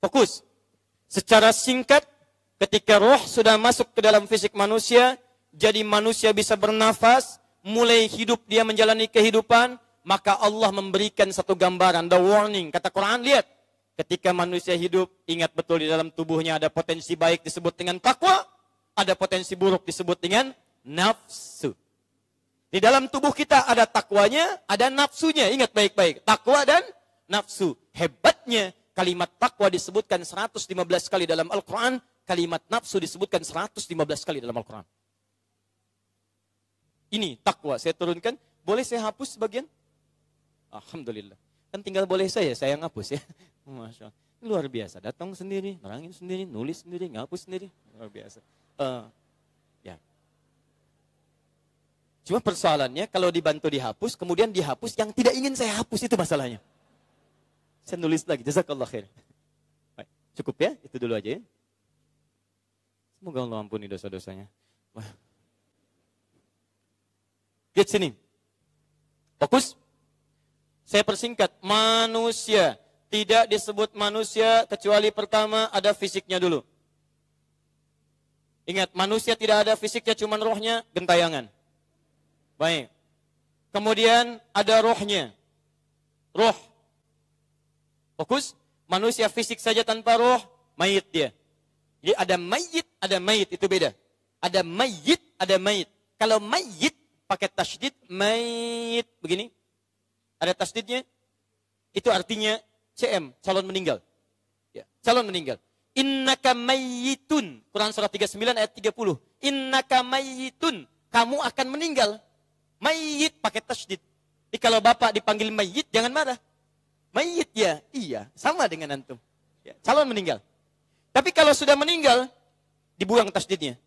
Fokus. Secara singkat, ketika roh sudah masuk ke dalam fisik manusia, jadi manusia bisa bernafas, mulai hidup dia menjalani kehidupan, maka Allah memberikan satu gambaran, the warning. Kata Quran, lihat. Ketika manusia hidup, ingat betul di dalam tubuhnya ada potensi baik disebut dengan takwa, ada potensi buruk disebut dengan nafsu. Di dalam tubuh kita ada takwanya, ada nafsunya. Ingat baik-baik, takwa dan nafsu. Hebatnya, kalimat takwa disebutkan 115 kali dalam Al-Quran, kalimat nafsu disebutkan 115 kali dalam Al-Quran. Ini takwa, saya turunkan. Boleh saya hapus sebagian? Alhamdulillah. Kan tinggal boleh saya yang hapus ya. Masya Allah. Luar biasa, datang sendiri, nerangin sendiri, nulis sendiri, ngapus sendiri. Luar biasa. Ya. Cuma persoalannya kalau dibantu dihapus, kemudian dihapus yang tidak ingin saya hapus, itu masalahnya. Saya nulis lagi, jazakallah khair. Baik, cukup ya, itu dulu aja ya. Semoga Allah ampuni dosa-dosanya. Lihat sini. Fokus. Saya persingkat, manusia. Tidak disebut manusia kecuali pertama ada fisiknya dulu. Ingat, manusia tidak ada fisiknya, cuma rohnya gentayangan. Baik. Kemudian ada rohnya. Roh. Fokus. Manusia fisik saja tanpa roh, mayit dia. Jadi ada mayit, itu beda. Ada mayit. Kalau mayit pakai tasydid, mayit begini. Ada tasydidnya. Itu artinya CM, calon meninggal. Ya, calon meninggal. Innaka mayyitun. Quran surah 39 ayat 30. Innaka mayyitun. Kamu akan meninggal. Mayyit pakai tasydid. Jadi kalau bapak dipanggil mayyit, jangan marah. Mayyit ya, iya. Sama dengan antum. Ya, calon meninggal. Tapi kalau sudah meninggal, dibuang tasydidnya.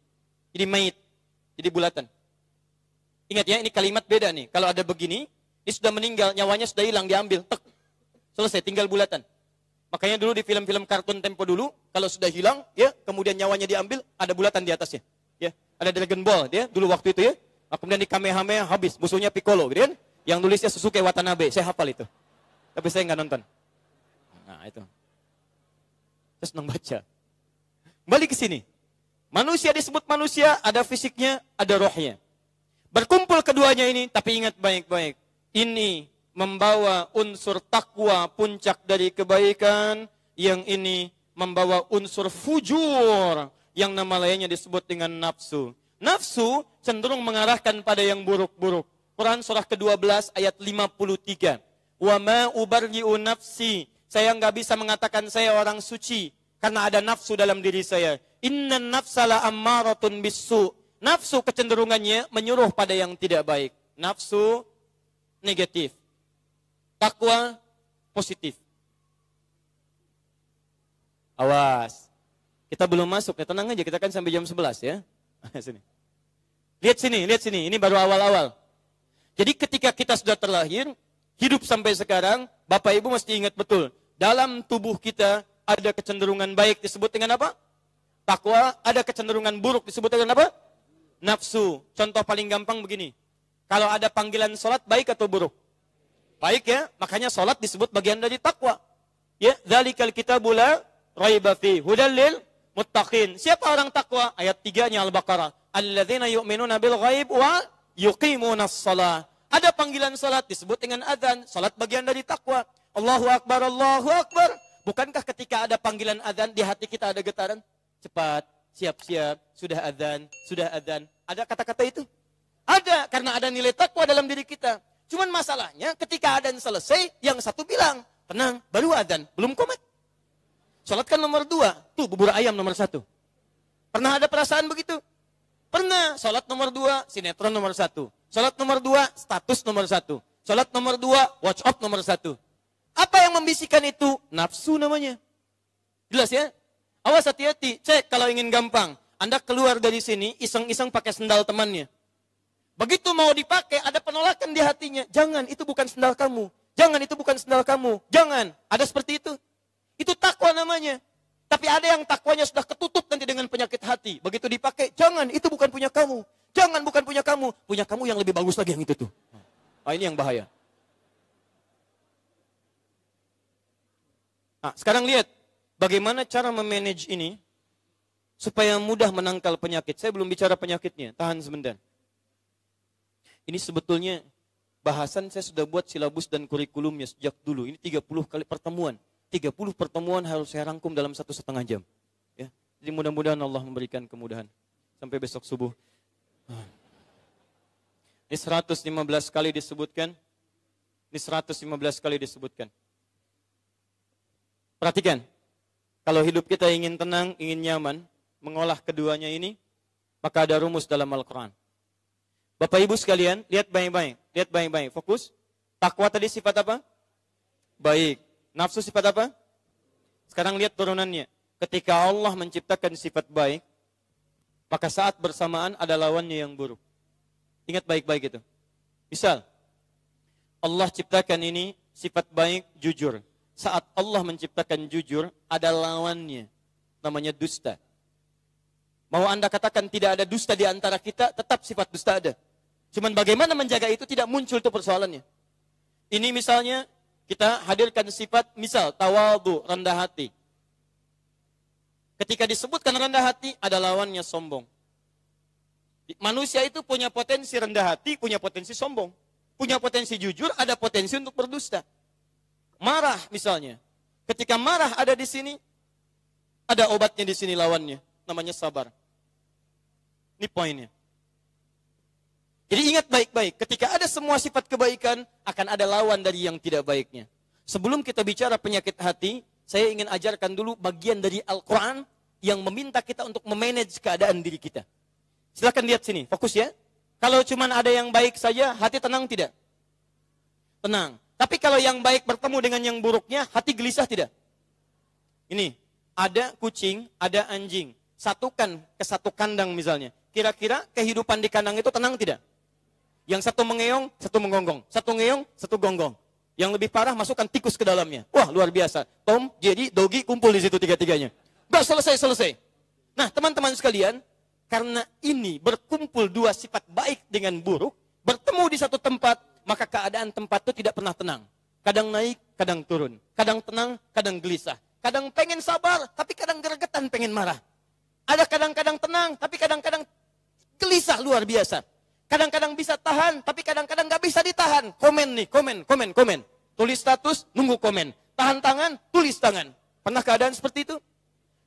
Jadi mayyit. Jadi bulatan. Ingat ya, ini kalimat beda nih. Kalau ada begini, ini sudah meninggal, nyawanya sudah hilang, diambil. Tek. Selesai, tinggal bulatan. Makanya dulu di film-film kartun tempo dulu, kalau sudah hilang, ya, kemudian nyawanya diambil, ada bulatan di atasnya. Ya, ada Dragon Ball, ya, dulu waktu itu ya. Kemudian di Kamehameha habis, musuhnya Piccolo, gitu kan? Yang nulisnya Susuke Watanabe, saya hafal itu. Tapi saya nggak nonton. Nah, itu. Saya senang baca. Balik ke sini. Manusia disebut manusia, ada fisiknya, ada rohnya. Berkumpul keduanya ini, tapi ingat baik-baik. Ini membawa unsur takwa, puncak dari kebaikan. Yang ini membawa unsur fujur, yang nama lainnya disebut dengan nafsu. Nafsu cenderung mengarahkan pada yang buruk-buruk. Quran surah ke-12 ayat 53. Wa ma ubarri'u nafsi. Saya nggak bisa mengatakan saya orang suci karena ada nafsu dalam diri saya. Innan nafsala ammaratun bisu. Nafsu kecenderungannya menyuruh pada yang tidak baik. Nafsu negatif. Takwa positif. Awas. Kita belum masuk, ya tenang aja, kita kan sampai jam 11 ya. Sini. Lihat sini, ini baru awal-awal. Jadi ketika kita sudah terlahir, hidup sampai sekarang, Bapak Ibu mesti ingat betul. Dalam tubuh kita ada kecenderungan baik disebut dengan apa? Takwa. Ada kecenderungan buruk disebut dengan apa? Nafsu. Contoh paling gampang begini. Kalau ada panggilan sholat, baik atau buruk? Baik ya, makanya sholat disebut bagian dari takwa. Ya, dzalikal kitabul la raiba fi hudal lil muttaqin. Siapa orang takwa? Ayat 3-nya Al-Baqarah. Alladzina yu'minuna bil ghaib wa yuqimunas shalah. Ada panggilan sholat disebut dengan adzan. Sholat bagian dari takwa. Allahu akbar, Allahu akbar. Bukankah ketika ada panggilan adzan di hati kita ada getaran? Cepat, siap-siap, sudah adzan, sudah adzan. Ada kata-kata itu? Ada, karena ada nilai takwa dalam diri kita. Cuman masalahnya ketika adzan selesai, yang satu bilang, tenang, baru adzan, belum komat. Sholat kan nomor 2, tuh bubur ayam nomor 1. Pernah ada perasaan begitu? Pernah, sholat nomor 2, sinetron nomor 1. Sholat nomor 2, status nomor 1. Sholat nomor 2, WhatsApp nomor 1. Apa yang membisikkan itu? Nafsu namanya. Jelas ya? Awas hati-hati, cek kalau ingin gampang. Anda keluar dari sini, iseng-iseng pakai sendal temannya. Begitu mau dipakai, ada penolakan di hatinya. Jangan, itu bukan sendal kamu. Jangan, itu bukan sendal kamu. Jangan, ada seperti itu. Itu takwa namanya. Tapi ada yang takwanya sudah ketutup nanti dengan penyakit hati. Begitu dipakai, jangan, itu bukan punya kamu. Jangan, bukan punya kamu. Punya kamu yang lebih bagus lagi yang itu tuh. Nah, ini yang bahaya. Nah, sekarang lihat. Bagaimana cara memanage ini supaya mudah menangkal penyakit? Saya belum bicara penyakitnya, tahan sebentar. Ini sebetulnya bahasan saya sudah buat silabus dan kurikulumnya sejak dulu. Ini 30 kali pertemuan. 30 pertemuan harus saya rangkum dalam 1,5 jam. Ya. Jadi mudah-mudahan Allah memberikan kemudahan. Sampai besok subuh. Ini 115 kali disebutkan. Ini 115 kali disebutkan. Perhatikan. Kalau hidup kita ingin tenang, ingin nyaman, mengolah keduanya ini, maka ada rumus dalam Al-Quran. Bapak Ibu sekalian, lihat baik-baik. Lihat baik-baik. Fokus. Takwa tadi sifat apa? Baik. Nafsu sifat apa? Sekarang lihat turunannya. Ketika Allah menciptakan sifat baik, maka saat bersamaan ada lawannya yang buruk. Ingat baik-baik itu. Misal, Allah ciptakan ini sifat baik, jujur. Saat Allah menciptakan jujur, ada lawannya. Namanya dusta. Mau Anda katakan tidak ada dusta di antara kita, tetap sifat dusta ada. Cuman bagaimana menjaga itu tidak muncul itu persoalannya. Ini misalnya kita hadirkan sifat misal tawadhu, rendah hati. Ketika disebutkan rendah hati ada lawannya sombong. Manusia itu punya potensi rendah hati, punya potensi sombong. Punya potensi jujur, ada potensi untuk berdusta. Marah misalnya. Ketika marah ada di sini, ada obatnya di sini lawannya. Namanya sabar. Ini poinnya. Jadi ingat baik-baik, ketika ada semua sifat kebaikan, akan ada lawan dari yang tidak baiknya. Sebelum kita bicara penyakit hati, saya ingin ajarkan dulu bagian dari Al-Quran yang meminta kita untuk memanage keadaan diri kita. Silakan lihat sini, fokus ya. Kalau cuma ada yang baik saja, hati tenang tidak? Tenang. Tapi kalau yang baik bertemu dengan yang buruknya, hati gelisah tidak? Ini, ada kucing, ada anjing. Satukan ke satu kandang misalnya. Kira-kira kehidupan di kandang itu tenang tidak? Yang satu mengeong, satu menggonggong. Satu ngeong, satu gonggong. Yang lebih parah masukkan tikus ke dalamnya. Wah luar biasa. Tom, Jerry, Doggy kumpul di situ tiga-tiganya. Gak selesai-selesai. Nah teman-teman sekalian, karena ini berkumpul dua sifat baik dengan buruk, bertemu di satu tempat, maka keadaan tempat itu tidak pernah tenang. Kadang naik, kadang turun. Kadang tenang, kadang gelisah. Kadang pengen sabar, tapi kadang gregetan pengen marah. Ada kadang-kadang tenang, tapi kadang-kadang gelisah luar biasa. Kadang-kadang bisa tahan, tapi kadang-kadang gak bisa ditahan. Komen nih, komen. Tulis status, nunggu komen. Tahan tangan, tulis tangan. Pernah keadaan seperti itu?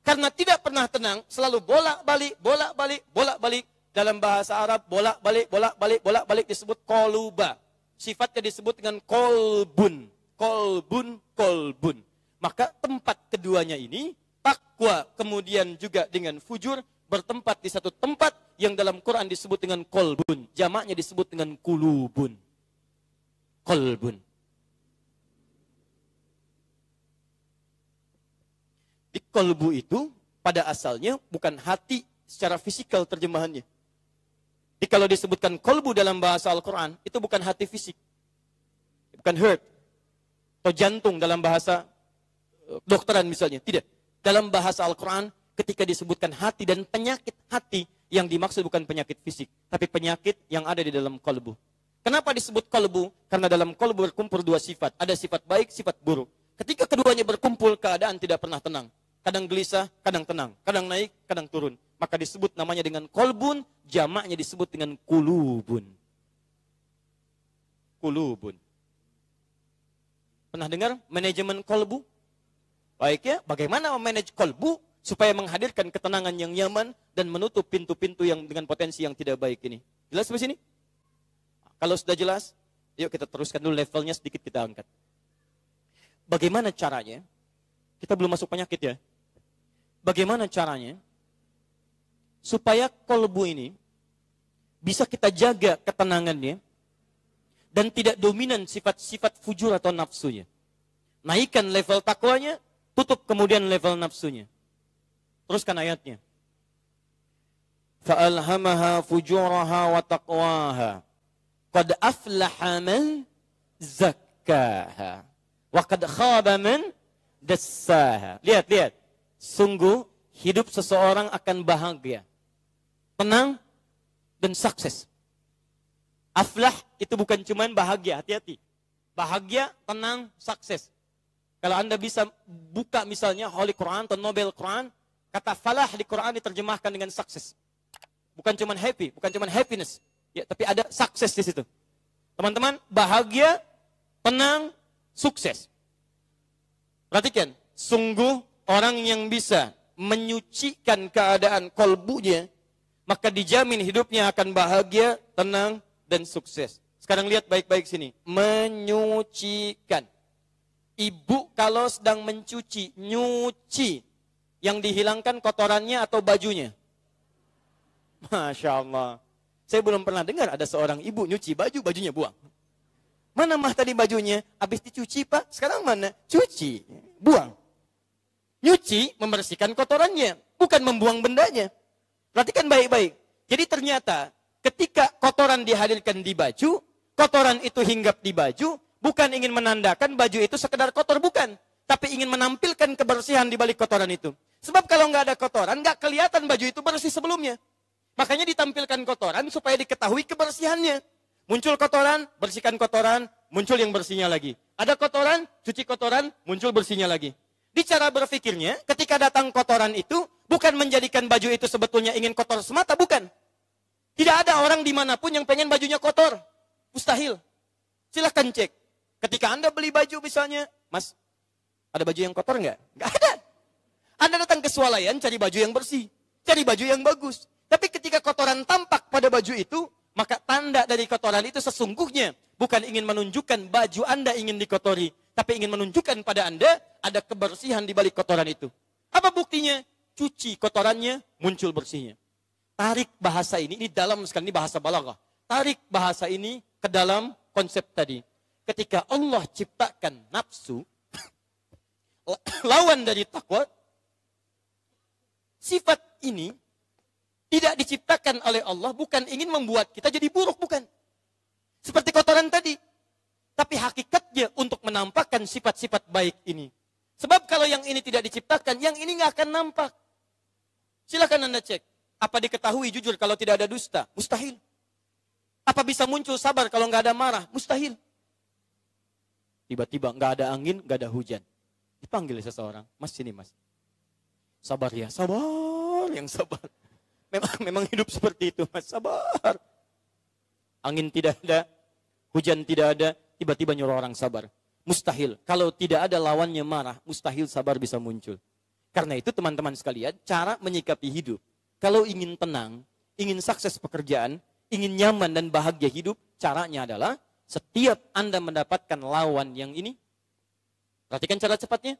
Karena tidak pernah tenang, selalu bolak-balik. Dalam bahasa Arab, bolak-balik disebut koluba. Sifatnya disebut dengan kolbun. Maka tempat keduanya ini, takwa kemudian juga dengan fujur, bertempat di satu tempat yang dalam Quran disebut dengan kolbun. Jamaknya disebut dengan kulubun. Kolbun. Di kolbu itu pada asalnya bukan hati secara fisikal terjemahannya. Jadi kalau disebutkan kolbu dalam bahasa Al-Quran, itu bukan hati fisik. Bukan heart. Atau jantung dalam bahasa dokteran misalnya. Tidak. Dalam bahasa Al-Quran, ketika disebutkan hati dan penyakit hati, yang dimaksud bukan penyakit fisik, tapi penyakit yang ada di dalam kolbu. Kenapa disebut kolbu? Karena dalam kolbu berkumpul dua sifat. Ada sifat baik, sifat buruk. Ketika keduanya berkumpul, keadaan tidak pernah tenang. Kadang gelisah, kadang tenang. Kadang naik, kadang turun. Maka disebut namanya dengan kolbun, jamaknya disebut dengan kulubun. Kulubun. Pernah dengar manajemen kolbu? Baik ya, bagaimana memanage kolbu supaya menghadirkan ketenangan yang nyaman dan menutup pintu-pintu yang dengan potensi yang tidak baik ini. Jelas sampai sini? Kalau sudah jelas, yuk kita teruskan dulu levelnya sedikit kita angkat. Bagaimana caranya? Kita belum masuk penyakit ya. Bagaimana caranya supaya kolbu ini bisa kita jaga ketenangannya dan tidak dominan sifat-sifat fujur atau nafsunya. Naikkan level takwanya, tutup kemudian level nafsunya. Teruskan ayatnya. Fa'alhamaha fujuraha wa taqwaha. Qad aflaha man zakkaha. Wa qad khaba man dassaha. Lihat. Sungguh hidup seseorang akan bahagia, tenang, dan sukses. Aflah itu bukan cuma bahagia, hati-hati. Bahagia, tenang, sukses. Kalau Anda bisa buka misalnya Holy Quran atau Nobel Quran, kata falah di Quran diterjemahkan dengan sukses. Bukan cuma happy, bukan cuma happiness. Ya, tapi ada sukses di situ. Teman-teman, bahagia, tenang, sukses. Perhatikan, sungguh orang yang bisa menyucikan keadaan kolbunya, maka dijamin hidupnya akan bahagia, tenang, dan sukses. Sekarang lihat baik-baik sini. Menyucikan. Ibu kalau sedang mencuci, nyuci. Yang dihilangkan kotorannya atau bajunya? Masya Allah. Saya belum pernah dengar ada seorang ibu nyuci baju, bajunya buang. Mana mah tadi bajunya? Habis dicuci pak, sekarang mana? Cuci, buang. Nyuci, membersihkan kotorannya, bukan membuang bendanya. Perhatikan baik-baik. Jadi ternyata ketika kotoran dihadirkan di baju, kotoran itu hinggap di baju, bukan ingin menandakan baju itu sekedar kotor, bukan. Tapi ingin menampilkan kebersihan di balik kotoran itu. Sebab kalau nggak ada kotoran, nggak kelihatan baju itu bersih sebelumnya. Makanya ditampilkan kotoran supaya diketahui kebersihannya. Muncul kotoran, bersihkan kotoran, muncul yang bersihnya lagi. Ada kotoran, cuci kotoran, muncul bersihnya lagi. Di cara berpikirnya, ketika datang kotoran itu, bukan menjadikan baju itu sebetulnya ingin kotor semata, bukan. Tidak ada orang dimanapun yang pengen bajunya kotor. Mustahil. Silahkan cek. Ketika Anda beli baju misalnya, Mas, ada baju yang kotor nggak? Nggak ada. Anda datang ke swalayan cari baju yang bersih, cari baju yang bagus. Tapi ketika kotoran tampak pada baju itu, maka tanda dari kotoran itu sesungguhnya bukan ingin menunjukkan baju Anda ingin dikotori, tapi ingin menunjukkan pada Anda ada kebersihan di balik kotoran itu. Apa buktinya? Cuci kotorannya, muncul bersihnya. Tarik bahasa ini dalam sekali, ini bahasa balaghah. Tarik bahasa ini ke dalam konsep tadi. Ketika Allah ciptakan nafsu, lawan dari takwa, sifat ini tidak diciptakan oleh Allah, bukan ingin membuat kita jadi buruk, bukan. Seperti kotoran tadi. Tapi hakikatnya untuk menampakkan sifat-sifat baik ini. Sebab kalau yang ini tidak diciptakan, yang ini nggak akan nampak. Silakan Anda cek. Apa diketahui jujur kalau tidak ada dusta? Mustahil. Apa bisa muncul sabar kalau nggak ada marah? Mustahil. Tiba-tiba nggak ada angin, nggak ada hujan. Dipanggil seseorang, Mas sini Mas. Sabar ya, sabar yang sabar. Memang hidup seperti itu, Mas, sabar. Angin tidak ada, hujan tidak ada, tiba-tiba nyuruh orang sabar. Mustahil. Kalau tidak ada lawannya marah, mustahil sabar bisa muncul. Karena itu teman-teman sekalian, cara menyikapi hidup. Kalau ingin tenang, ingin sukses pekerjaan, ingin nyaman dan bahagia hidup, caranya adalah setiap Anda mendapatkan lawan yang ini, perhatikan cara cepatnya,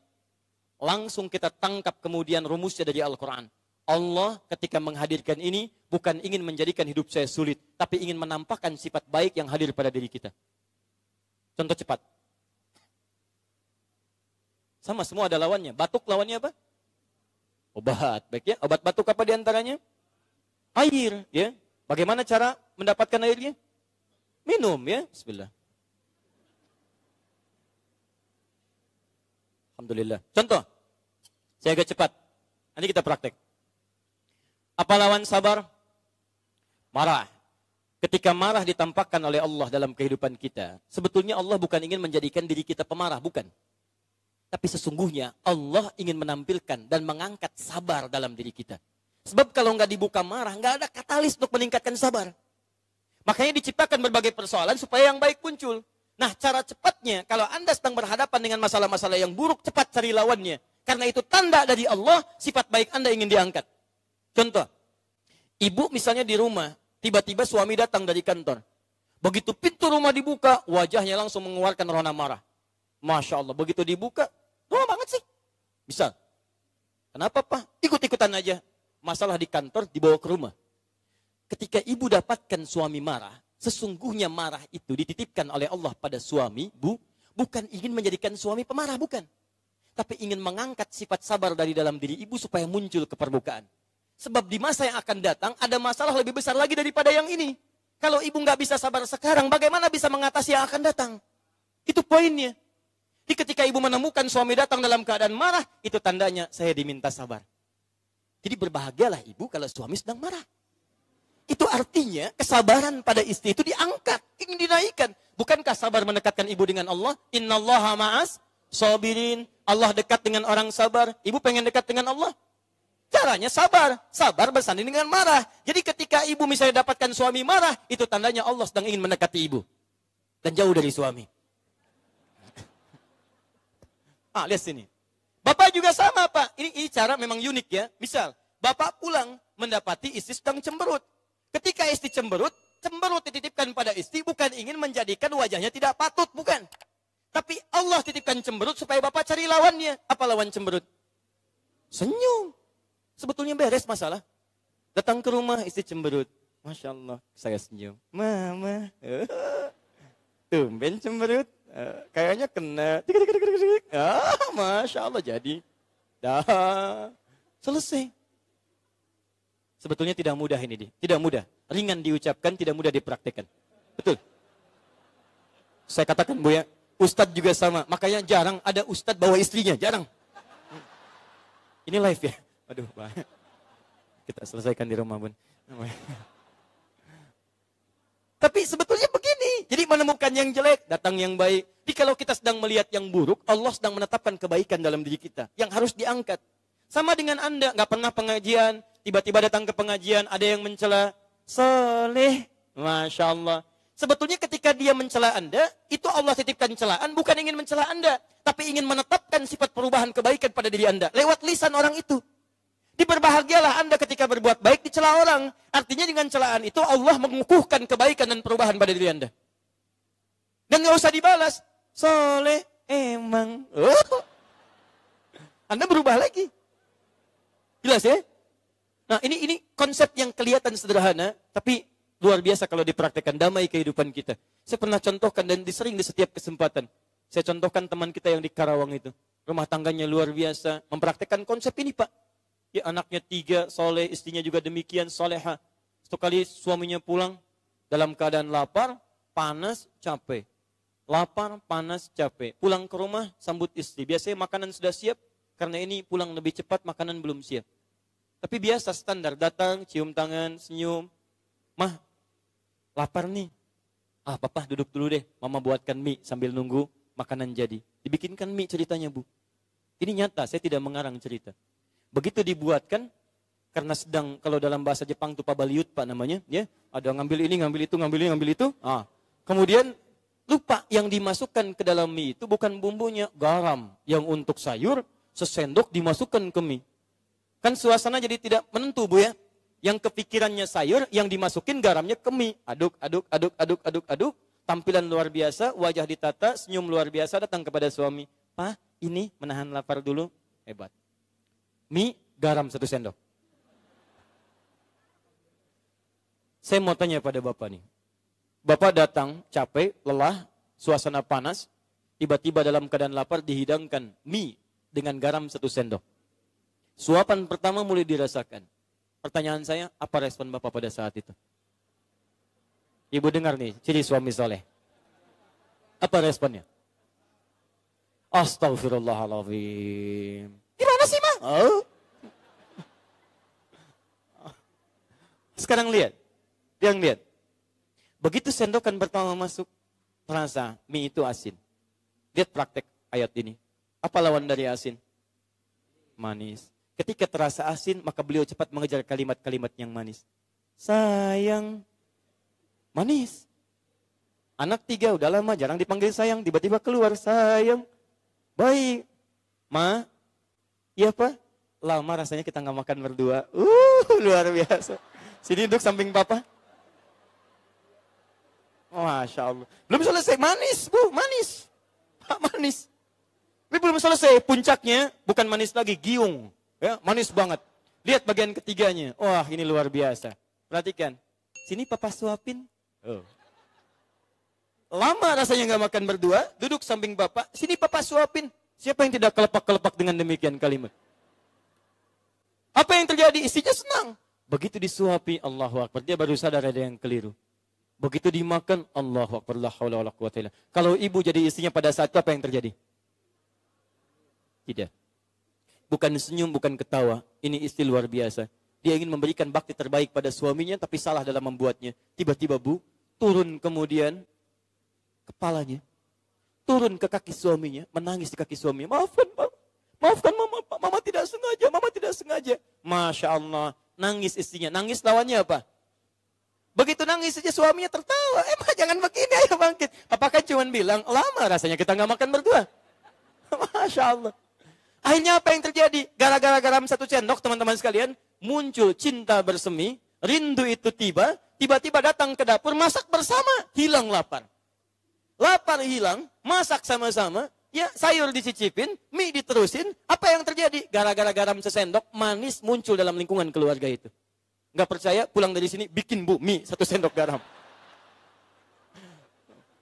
langsung kita tangkap kemudian rumusnya dari Al-Quran. Allah ketika menghadirkan ini bukan ingin menjadikan hidup saya sulit, tapi ingin menampakkan sifat baik yang hadir pada diri kita. Contoh cepat. Sama semua ada lawannya. Batuk lawannya apa? Obat. Baik ya. Obat batuk apa diantaranya? Air. Ya. Bagaimana cara mendapatkan airnya? Minum ya. Bismillah. Alhamdulillah. Contoh. Saya agak cepat. Nanti kita praktek. Apa lawan sabar? Marah. Ketika marah ditampakkan oleh Allah dalam kehidupan kita, sebetulnya Allah bukan ingin menjadikan diri kita pemarah, bukan. Tapi sesungguhnya Allah ingin menampilkan dan mengangkat sabar dalam diri kita. Sebab kalau nggak dibuka marah, nggak ada katalis untuk meningkatkan sabar. Makanya diciptakan berbagai persoalan supaya yang baik muncul. Nah, cara cepatnya, kalau Anda sedang berhadapan dengan masalah-masalah yang buruk, cepat cari lawannya. Karena itu tanda dari Allah, sifat baik Anda ingin diangkat. Contoh, ibu misalnya di rumah, tiba-tiba suami datang dari kantor. Begitu pintu rumah dibuka, wajahnya langsung mengeluarkan rona marah. Masya Allah, begitu dibuka, lama banget sih. Bisa. Kenapa Pak? Ikut-ikutan aja. Masalah di kantor dibawa ke rumah. Ketika ibu dapatkan suami marah, sesungguhnya marah itu dititipkan oleh Allah pada suami, bukan ingin menjadikan suami pemarah, bukan. Tapi ingin mengangkat sifat sabar dari dalam diri ibu supaya muncul ke permukaan. Sebab di masa yang akan datang, ada masalah lebih besar lagi daripada yang ini. Kalau ibu nggak bisa sabar sekarang, bagaimana bisa mengatasi yang akan datang? Itu poinnya. Jadi ketika ibu menemukan suami datang dalam keadaan marah, itu tandanya saya diminta sabar. Jadi berbahagialah ibu kalau suami sedang marah. Itu artinya kesabaran pada istri itu diangkat, ingin dinaikkan. Bukankah sabar mendekatkan ibu dengan Allah? Innallaha ma'as sabirin. Allah dekat dengan orang sabar. Ibu pengen dekat dengan Allah? Caranya sabar. Sabar bersanding dengan marah. Jadi ketika ibu misalnya dapatkan suami marah, itu tandanya Allah sedang ingin mendekati ibu. Dan jauh dari suami. Lihat sini. Bapak juga sama, Pak. Ini cara memang unik ya. Misal, bapak pulang mendapati istri sedang cemberut. Ketika istri cemberut dititipkan pada istri bukan ingin menjadikan wajahnya tidak patut, bukan. Tapi Allah titipkan cemberut supaya bapak cari lawannya. Apa lawan cemberut? Senyum. Sebetulnya beres masalah. Datang ke rumah istri cemberut. Masya Allah, saya senyum. Mama, tumben cemberut. Kayaknya kena. Masya Allah jadi. Dah. Selesai. Sebetulnya tidak mudah ini. Tidak mudah. Ringan diucapkan, tidak mudah dipraktekkan. Betul. Saya katakan Bu ya, Ustadz juga sama. Makanya jarang ada Ustadz bawa istrinya. Jarang. Ini live ya. Aduh, bahaya. Kita selesaikan di rumah, Bun. Tapi sebetulnya begini. Jadi menemukan yang jelek, datang yang baik. Jadi kalau kita sedang melihat yang buruk, Allah sedang menetapkan kebaikan dalam diri kita. Yang harus diangkat. Sama dengan Anda, nggak pernah pengajian, tiba-tiba datang ke pengajian, ada yang mencela. Soleh, Masya Allah. Sebetulnya ketika dia mencela Anda, itu Allah titipkan celaan, bukan ingin mencela Anda. Tapi ingin menetapkan sifat perubahan kebaikan pada diri Anda. Lewat lisan orang itu. Diberbahagialah Anda ketika berbuat baik dicela orang. Artinya dengan celaan itu Allah mengukuhkan kebaikan dan perubahan pada diri Anda. Dan nggak usah dibalas. Soleh emang. Anda berubah lagi. Jelas ya? Nah ini konsep yang kelihatan sederhana. Tapi luar biasa kalau dipraktekkan damai kehidupan kita. Saya pernah contohkan dan sering di setiap kesempatan. Saya contohkan teman kita yang di Karawang itu. Rumah tangganya luar biasa. Mempraktekkan konsep ini Pak. Ya anaknya 3, soleh, istrinya juga demikian, soleha. Satu kali suaminya pulang dalam keadaan lapar, panas, capek. Lapar, panas, capek. Pulang ke rumah, sambut istri. Biasanya makanan sudah siap, karena ini pulang lebih cepat, makanan belum siap. Tapi biasa standar, datang, cium tangan, senyum. Mah, lapar nih. Papa duduk dulu deh, mama buatkan mie sambil nunggu makanan jadi. Dibikinkan mie ceritanya Bu. Ini nyata, saya tidak mengarang cerita. Begitu dibuatkan, karena sedang, kalau dalam bahasa Jepang itu pabaliut Pak namanya, ya, ada ngambil ini, ngambil itu, ngambil ini, ngambil itu. Kemudian lupa yang dimasukkan ke dalam mie itu bukan bumbunya, garam. Yang untuk sayur, sesendok dimasukkan ke mie. Kan suasana jadi tidak menentu Bu ya. Yang kepikirannya sayur, yang dimasukin garamnya ke mie. Aduk, aduk, aduk, aduk, aduk, aduk. Tampilan luar biasa, wajah ditata, senyum luar biasa, datang kepada suami. Pak, ini menahan lapar dulu, hebat. Mie, garam 1 sendok. Saya mau tanya pada Bapak nih. Bapak datang, capek, lelah, suasana panas, tiba-tiba dalam keadaan lapar dihidangkan mie dengan garam 1 sendok. Suapan pertama mulai dirasakan. Pertanyaan saya, apa respon Bapak pada saat itu? Ibu dengar nih, ciri suami soleh. Apa responnya? Astagfirullahaladzim. Gimana sih, Ma? Sekarang lihat. Yang lihat. Begitu sendokan pertama masuk, terasa mie itu asin. Lihat praktek ayat ini. Apa lawan dari asin? Manis. Ketika terasa asin, maka beliau cepat mengejar kalimat-kalimat yang manis. Sayang. Manis. Anak 3 udah lama jarang dipanggil sayang. Tiba-tiba keluar sayang. Baik. Ma. Iya Pak, lama rasanya kita nggak makan berdua. Luar biasa. Sini duduk samping Papa. Masya Allah. Belum selesai, manis Bu, manis. Manis. Tapi belum selesai, puncaknya bukan manis lagi, giung. Ya, manis banget. Lihat bagian ketiganya. Wah ini luar biasa. Perhatikan. Sini Papa suapin. Lama rasanya nggak makan berdua, duduk samping Bapak. Sini Papa suapin. Siapa yang tidak kelepak-kelepak dengan demikian kalimat? Apa yang terjadi? Istrinya senang. Begitu disuapi, Allahu Akbar. Dia baru sadar ada yang keliru. Begitu dimakan, Allahu Akbar. La haula wala quwwata illa billah. Kalau ibu jadi istrinya pada saat itu apa yang terjadi? Tidak. Bukan senyum, bukan ketawa. Ini istri luar biasa. Dia ingin memberikan bakti terbaik pada suaminya, tapi salah dalam membuatnya. Tiba-tiba Bu, turun kemudian kepalanya. turun ke kaki suaminya, menangis di kaki suaminya. Maafkan mama, mama tidak sengaja. Masya Allah, nangis istrinya. Nangis lawannya apa? Begitu nangis saja suaminya tertawa. Emang jangan begini, ayo bangkit. Apakah cuma bilang, lama rasanya kita nggak makan berdua. Masya Allah. Akhirnya apa yang terjadi? Gara-gara garam 1 sendok, teman-teman sekalian, muncul cinta bersemi, rindu itu tiba-tiba datang ke dapur, masak bersama, hilang lapar. Lapar hilang, masak sama-sama, ya sayur dicicipin, mie diterusin, apa yang terjadi? Gara-gara garam 1 sendok, manis muncul dalam lingkungan keluarga itu. Nggak percaya, pulang dari sini, bikin bu, mie 1 sendok garam.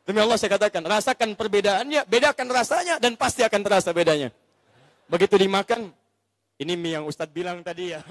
Demi Allah saya katakan, rasakan perbedaannya, bedakan rasanya, dan pasti akan terasa bedanya. Begitu dimakan, ini mie yang Ustadz bilang tadi ya.